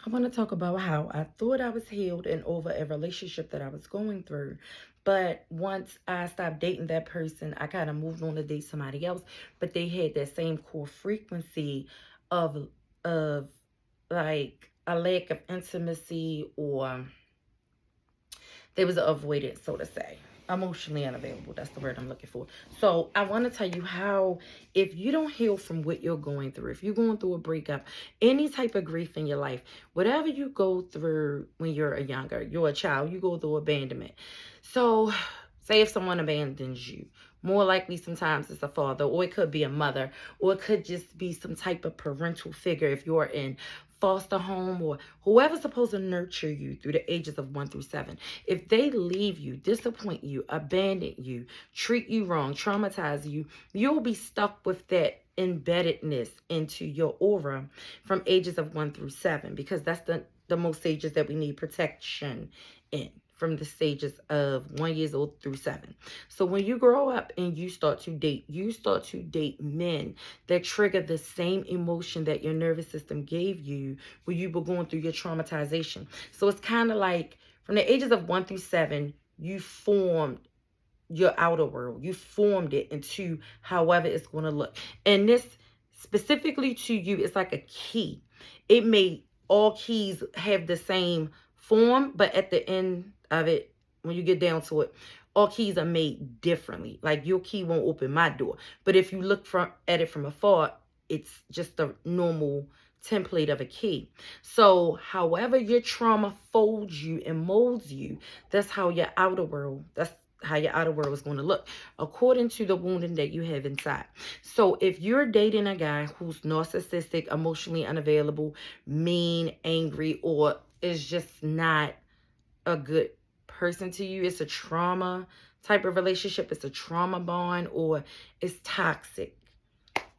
I want to talk about how I thought I was healed and over a relationship that I was going through. But once I stopped dating that person, I kind of moved on to date somebody else. But they had that same core frequency of of like a lack of intimacy, or they was avoided, so to say. Emotionally unavailable. That's the word I'm looking for. So I want to tell you how, if you don't heal from what you're going through, if you're going through a breakup, any type of grief in your life, whatever you go through when you're you're a child, you go through abandonment. So say if someone abandons you, more likely sometimes it's a father, or it could be a mother, or it could just be some type of parental figure if you're in foster home, or whoever's supposed to nurture you through the ages of 1 through 7. If they leave you, disappoint you, abandon you, treat you wrong, traumatize you, you'll be stuck with that embeddedness into your aura from ages of 1 through 7, because that's the most stages that we need protection in, from the stages of 1 years old through 7. So when you grow up and you start to date men that trigger the same emotion that your nervous system gave you when you were going through your traumatization. So it's kind of like from the ages of 1 through 7, you formed your outer world. You formed it into however it's going to look. And this specifically to you, it's like a key. It may, all keys have the same form, but at the end of it, when you get down to it, all keys are made differently. Like your key won't open my door. But if you look at it from afar, it's just a normal template of a key. So however your trauma folds you and molds you, that's how your outer world, that's how your outer world is going to look according to the wounding that you have inside. So if you're dating a guy who's narcissistic, emotionally unavailable, mean, angry, or is just not a good person to you, it's a trauma type of relationship, it's a trauma bond, or it's toxic.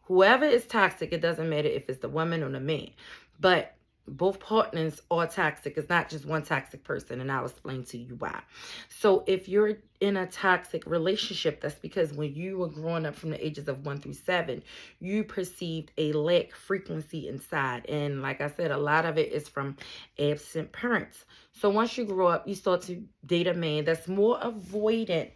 Whoever is toxic, it doesn't matter if it's the woman or the man. But both partners are toxic. It's not just one toxic person, and I'll explain to you why. So if you're in a toxic relationship, that's because when you were growing up from the ages of 1 through 7, you perceived a lack frequency inside. And like I said, a lot of it is from absent parents. So once you grow up, you start to date a man that's more avoidant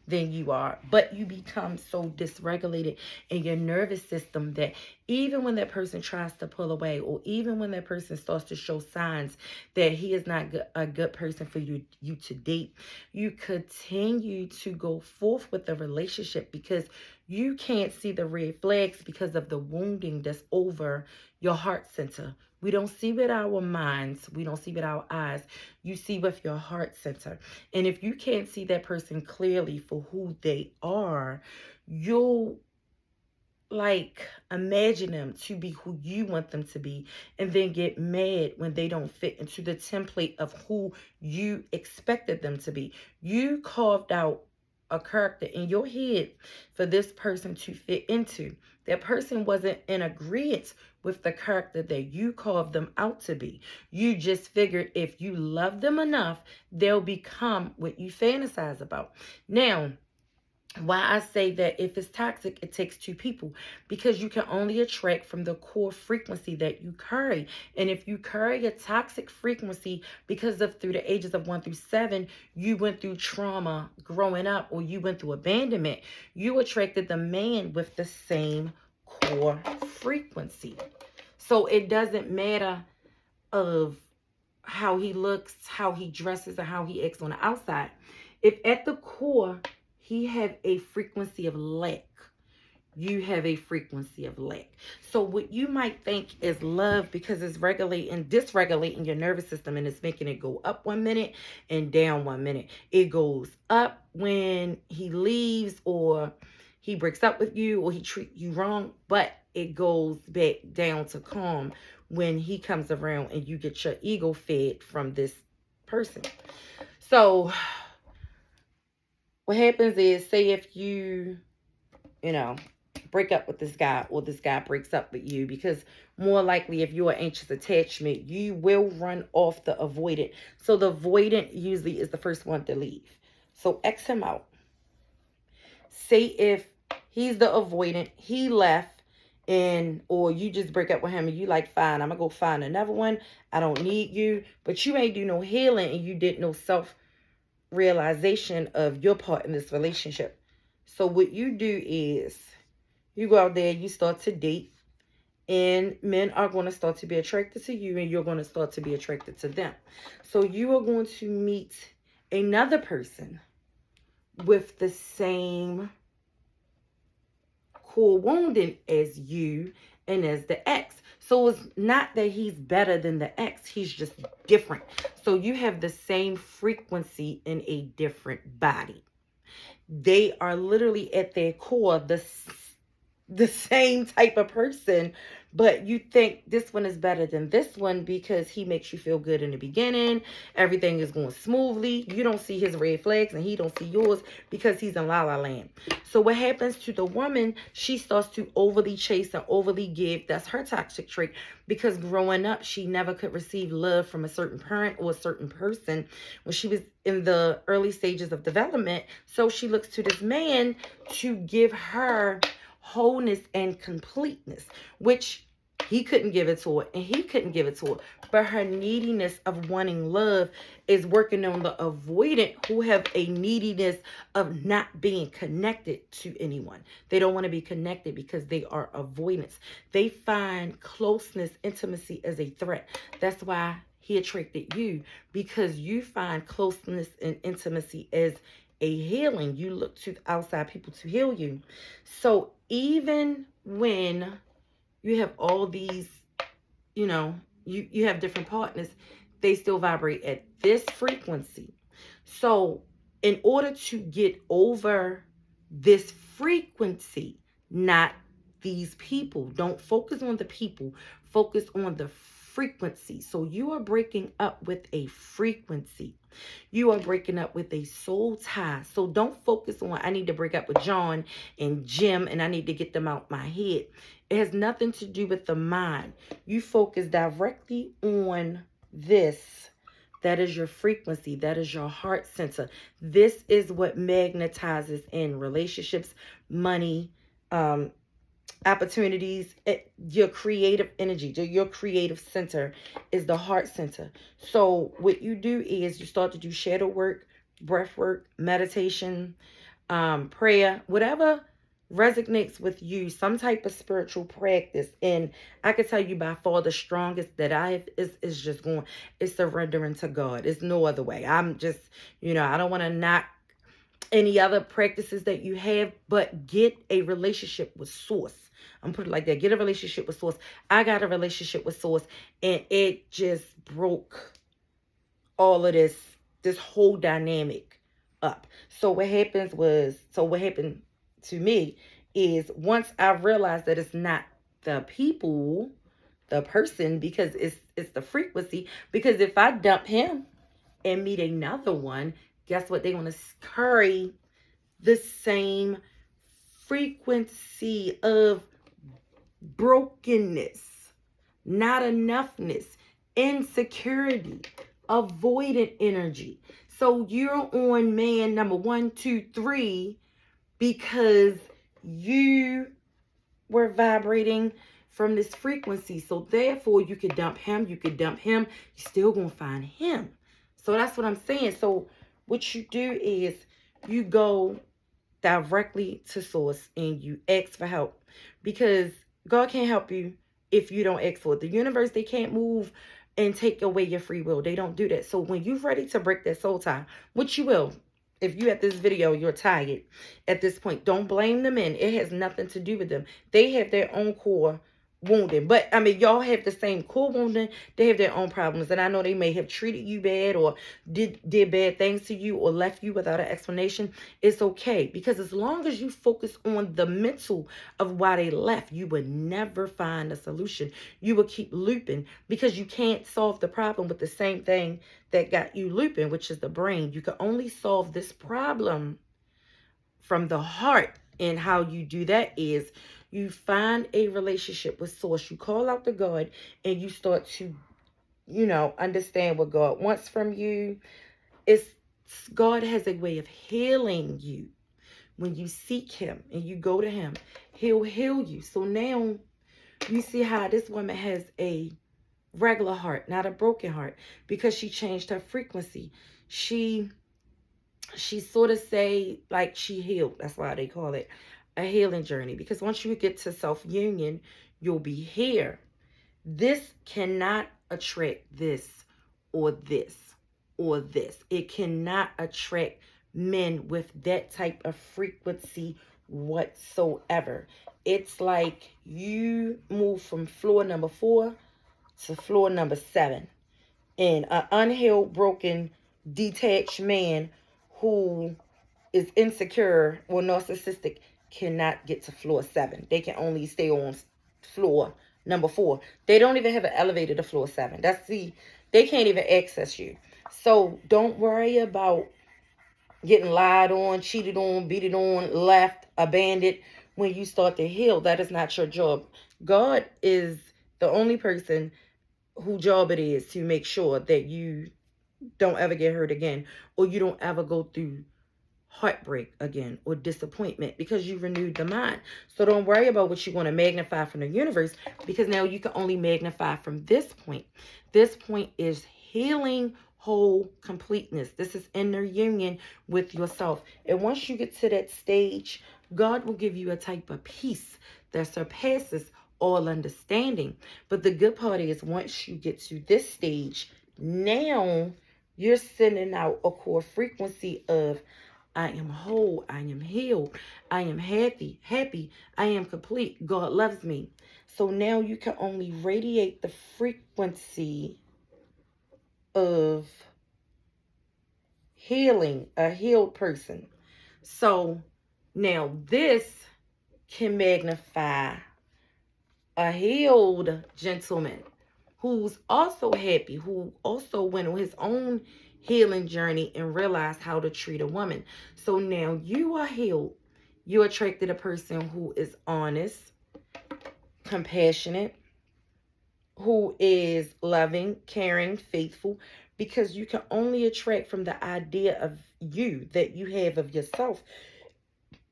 than you are, but you become so dysregulated in your nervous system that even when that person tries to pull away, or even when that person starts to show signs that he is not a good person for you to date, you continue to go forth with the relationship because you can't see the red flags because of the wounding that's over your heart center. We don't see with our minds, we don't see with our eyes, you see with your heart center. And if you can't see that person clearly for who they are, you'll like imagine them to be who you want them to be, and then get mad when they don't fit into the template of who you expected them to be. You carved out a character in your head for this person to fit into. That person wasn't in agreement with the character that you carved them out to be. You just figured if you love them enough, they'll become what you fantasize about. Now, why I say that if it's toxic, it takes two people, because you can only attract from the core frequency that you carry. And if you carry a toxic frequency because of through the ages of 1 through 7, you went through trauma growing up, or you went through abandonment, you attracted the man with the same core frequency. So it doesn't matter of how he looks, how he dresses, or how he acts on the outside. If at the core he have a frequency of lack, you have a frequency of lack. So what you might think is love, because it's dysregulating your nervous system, and it's making it go up 1 minute and down 1 minute. It goes up when he leaves, or he breaks up with you, or he treats you wrong, but it goes back down to calm when he comes around and you get your ego fed from this person. So what happens is, say if you break up with this guy, or this guy breaks up with you, because more likely if you're an anxious attachment, you will run off the avoidant. So the avoidant usually is the first one to leave. So X him out. Say if he's the avoidant, he left, and or you just break up with him and you like, fine, I'm gonna go find another one. I don't need you. But you ain't do no healing and you did no self realization of your part in this relationship. So what you do is you go out there, you start to date, and men are going to start to be attracted to you and you're going to start to be attracted to them. So you are going to meet another person with the same core wounding as you and as the ex. So it's not that he's better than the ex, he's just different. So you have the same frequency in a different body. They are literally at their core the same type of person, but you think this one is better than this one because he makes you feel good in the beginning. Everything is going smoothly. You don't see his red flags and he don't see yours because he's in la la land. So what happens to the woman, she starts to overly chase and overly give. That's her toxic trait, because growing up, she never could receive love from a certain parent or a certain person when she was in the early stages of development. So she looks to this man to give her wholeness and completeness, which he couldn't give it to her and he couldn't give it to her. But her neediness of wanting love is working on the avoidant who have a neediness of not being connected to anyone. They don't want to be connected because they are avoidance. They find closeness, intimacy as a threat. That's why he attracted you, because you find closeness and intimacy as a healing. You look to outside people to heal you. So even when you have all these, you have different partners, they still vibrate at this frequency. So in order to get over this frequency, not these people, don't focus on the people, focus on the frequency. So you are breaking up with a frequency. You are breaking up with a soul tie. So don't focus on, I need to break up with John and Jim and I need to get them out my head. It has nothing to do with the mind. You focus directly on this. That is your frequency. That is your heart center. This is what magnetizes in relationships, money, opportunities. Your creative energy, your creative center is the heart center. So what you do is you start to do shadow work, breath work, meditation, prayer, whatever resonates with you, some type of spiritual practice. And I can tell you by far the strongest that I have is just going, it's surrendering to God. It's no other way. I'm just, I don't want to knock any other practices that you have, but get a relationship with source. I'm putting it like that. Get a relationship with source. I got a relationship with source and it just broke all of this whole dynamic up. So what happened to me is once I realized that it's not the people, the person, because it's the frequency. Because if I dump him and meet another one, guess what? They're going to carry the same frequency of brokenness, not enoughness, insecurity, avoidant energy. So you're on man number 1, 2, 3 because you were vibrating from this frequency. So therefore you could dump him, you're still gonna find him. So that's what I'm saying. So what you do is you go directly to source and you ask for help, because God can't help you if you don't ask for it. The universe, they can't move and take away your free will. They don't do that. So when you're ready to break that soul tie, which you will, if you at this video, you're tired at this point, don't blame the men. It has nothing to do with them. They have their own core wounding. But, I mean, y'all have the same core wounding. They have their own problems. And I know they may have treated you bad or did bad things to you or left you without an explanation. It's okay. Because as long as you focus on the mental of why they left, you would never find a solution. You will keep looping because you can't solve the problem with the same thing that got you looping, which is the brain. You can only solve this problem from the heart. And how you do that is you find a relationship with source. You call out to God and you start to, understand what God wants from you. God has a way of healing you. When you seek him and you go to him, he'll heal you. So now You see how this woman has a regular heart, not a broken heart, because she changed her frequency. She sort of say like she healed. That's why they call it a healing journey, because once you get to self-union, you'll be here. This cannot attract this or this or this. It cannot attract men with that type of frequency whatsoever. It's like you move from floor number 4 to floor number 7. And an unhealed, broken, detached man who is insecure or narcissistic cannot get to floor 7. They can only stay on floor number 4. They don't even have an elevator to floor 7. They can't even access you. So don't worry about getting lied on, cheated on, beaten on, left, abandoned. When you start to heal, that is not your job. God is the only person whose job it is to make sure that you don't ever get hurt again, or you don't ever go through heartbreak again or disappointment, because you renewed the mind. So don't worry about what you want to magnify from the universe, because now you can only magnify from this point. This point is healing, whole completeness. This is inner union with yourself. And once you get to that stage, God will give you a type of peace that surpasses all understanding. But the good part is, once you get to this stage, now you're sending out a core frequency of, I am whole, I am healed, I am happy, I am complete, God loves me. So now you can only radiate the frequency of healing, a healed person. So now this can magnify a healed gentleman who's also happy, who also went on his own healing journey and realized how to treat a woman. So now you are healed. You attracted a person who is honest, compassionate, who is loving, caring, faithful, because you can only attract from the idea of you that you have of yourself.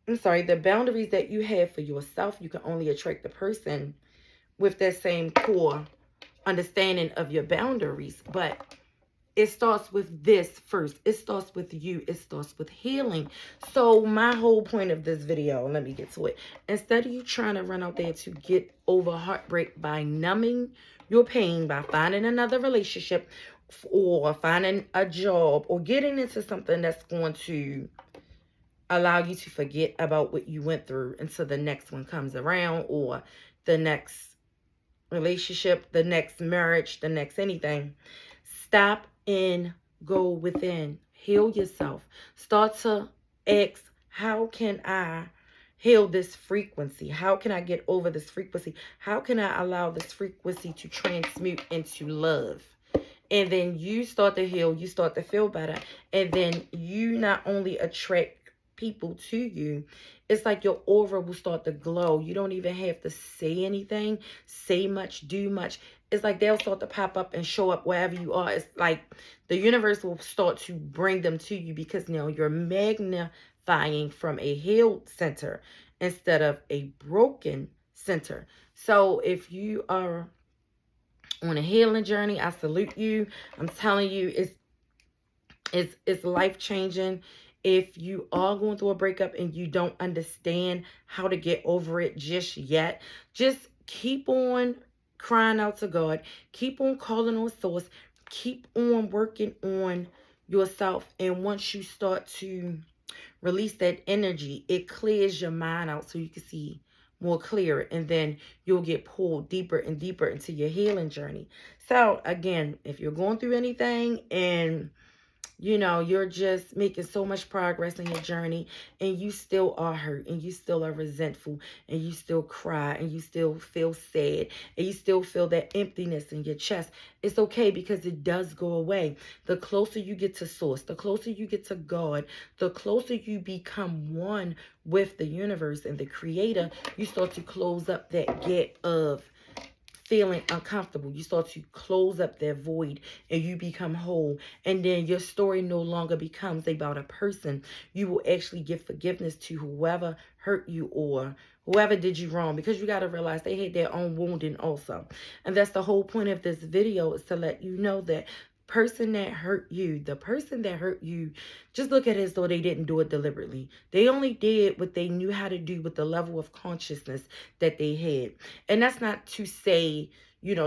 The boundaries that you have for yourself. You can only attract the person with that same core understanding of your boundaries. But it starts with this first. It starts with you. It starts with healing. So my whole point of this video, let me get to it. Instead of you trying to run out there to get over heartbreak by numbing your pain, by finding another relationship or finding a job or getting into something that's going to allow you to forget about what you went through until the next one comes around, or the next relationship, the next marriage, the next anything. Stop and go within. Heal yourself. Start to ask, how can I heal this frequency? How can I get over this frequency? How can I allow this frequency to transmute into love? And then you start to heal. You start to feel better. And then you not only attract people to you, it's like your aura will start to glow. You don't even have to say anything, say much, do much. It's like they'll start to pop up and show up wherever you are. It's like the universe will start to bring them to you, because now you're magnifying from a healed center instead of a broken center. So if you are on a healing journey, I salute you. I'm telling you, it's life-changing. If you are going through a breakup and you don't understand how to get over it just yet, just keep on crying out to God. Keep on calling on source. Keep on working on yourself. And once you start to release that energy, it clears your mind out so you can see more clear. And then you'll get pulled deeper and deeper into your healing journey. So again, if you're going through anything and you're just making so much progress in your journey, and you still are hurt, and you still are resentful, and you still cry, and you still feel sad, and you still feel that emptiness in your chest, it's okay, because it does go away. The closer you get to source, the closer you get to God, the closer you become one with the universe and the creator, you start to close up that gap of feeling uncomfortable. You start to close up that void and you become whole. And then your story no longer becomes about a person. You will actually give forgiveness to whoever hurt you or whoever did you wrong, because you got to realize they had their own wounding also. And that's the whole point of this video, is to let you know that the person that hurt you, just look at it as though they didn't do it deliberately. They only did what they knew how to do with the level of consciousness that they had. And that's not to say,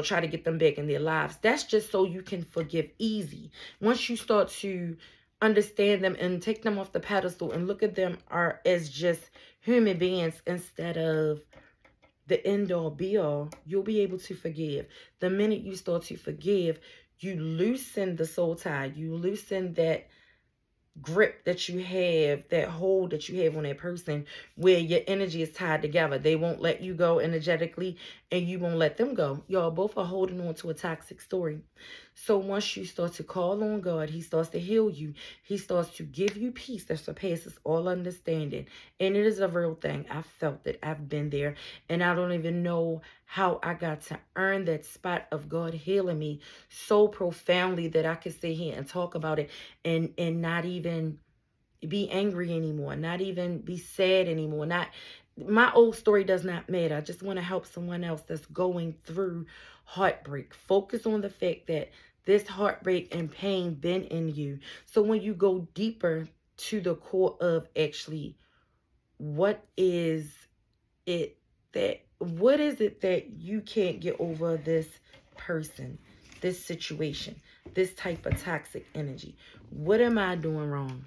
try to get them back in their lives. That's just so you can forgive easy. Once you start to understand them and take them off the pedestal and look at them as just human beings instead of the end all be all, you'll be able to forgive. The minute you start to forgive, you loosen the soul tie. You loosen that grip that you have, that hold that you have on that person, where your energy is tied together. They won't let you go energetically, and you won't let them go. Y'all both are holding on to a toxic story. So once you start to call on God, he starts to heal you. He starts to give you peace that surpasses all understanding. And it is a real thing. I felt it. I've been there. And I don't even know how I got to earn that spot of God healing me so profoundly that I could sit here and talk about it and not even be angry anymore, not even be sad anymore. My old story does not matter. I just want to help someone else that's going through heartbreak. Focus on the fact that this heartbreak and pain been in you. So when you go deeper to the core of actually what is it that you can't get over this person, this situation, this type of toxic energy? What am I doing wrong?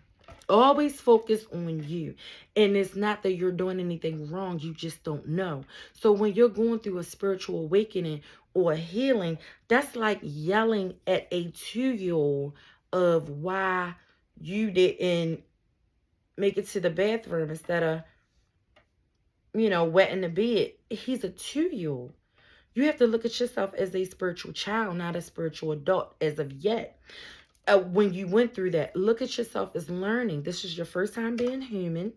Always focus on you. And it's not that you're doing anything wrong. You just don't know. So when you're going through a spiritual awakening or a healing, that's like yelling at a 2-year-old of why you didn't make it to the bathroom instead of, wetting the bed. He's a 2-year-old. You have to look at yourself as a spiritual child, not a spiritual adult as of yet. When you went through that, look at yourself as learning. This is your first time being human.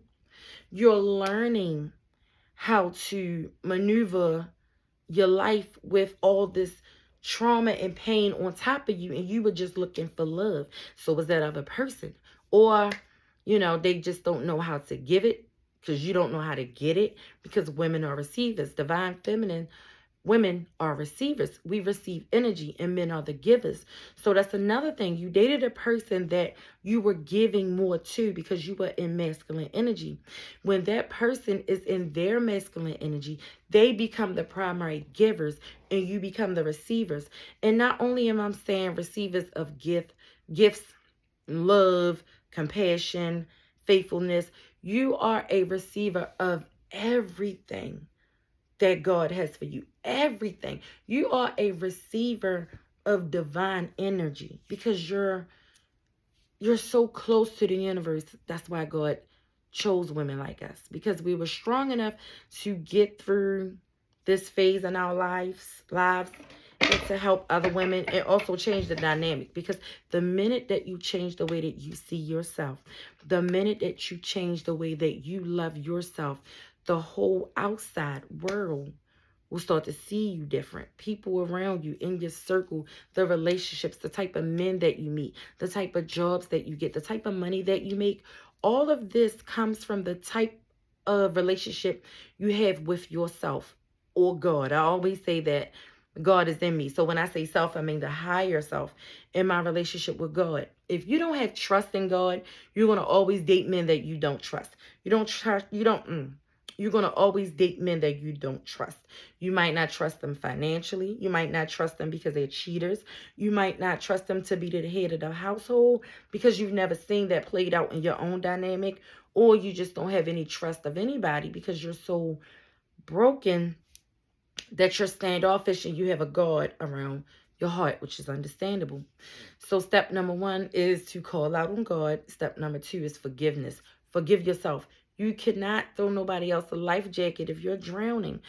You're learning how to maneuver your life with all this trauma and pain on top of you, and you were just looking for love. So was that other person? Or, they just don't know how to give it because you don't know how to get it, because women are receivers. Divine feminine women are receivers. We receive energy, and men are the givers. So that's another thing. You dated a person that you were giving more to because you were in masculine energy. When that person is in their masculine energy, they become the primary givers and you become the receivers. And not only am I saying receivers of gifts, love, compassion, faithfulness, you are a receiver of everything that God has for you. Everything. You are a receiver of divine energy because you're so close to the universe. That's why God chose women like us, because we were strong enough to get through this phase in our lives and to help other women, and also change the dynamic. Because the minute that you change the way that you see yourself, the minute that you change the way that you love yourself, the whole outside world will start to see you different. People around you, in your circle, the relationships, the type of men that you meet, the type of jobs that you get, the type of money that you make, all of this comes from the type of relationship you have with yourself or God. I always say that God is in me. So when I say self, I mean the higher self in my relationship with God. If you don't have trust in God, you're going to always date men that you don't trust. You're going to always date men that you don't trust. You might not trust them financially. You might not trust them because they're cheaters. You might not trust them to be the head of the household because you've never seen that played out in your own dynamic, or you just don't have any trust of anybody because you're so broken that you're standoffish and you have a guard around your heart, which is understandable. So step number 1 is to call out on God. Step number 2 is forgiveness. Forgive yourself. You cannot throw nobody else a life jacket if you're drowning.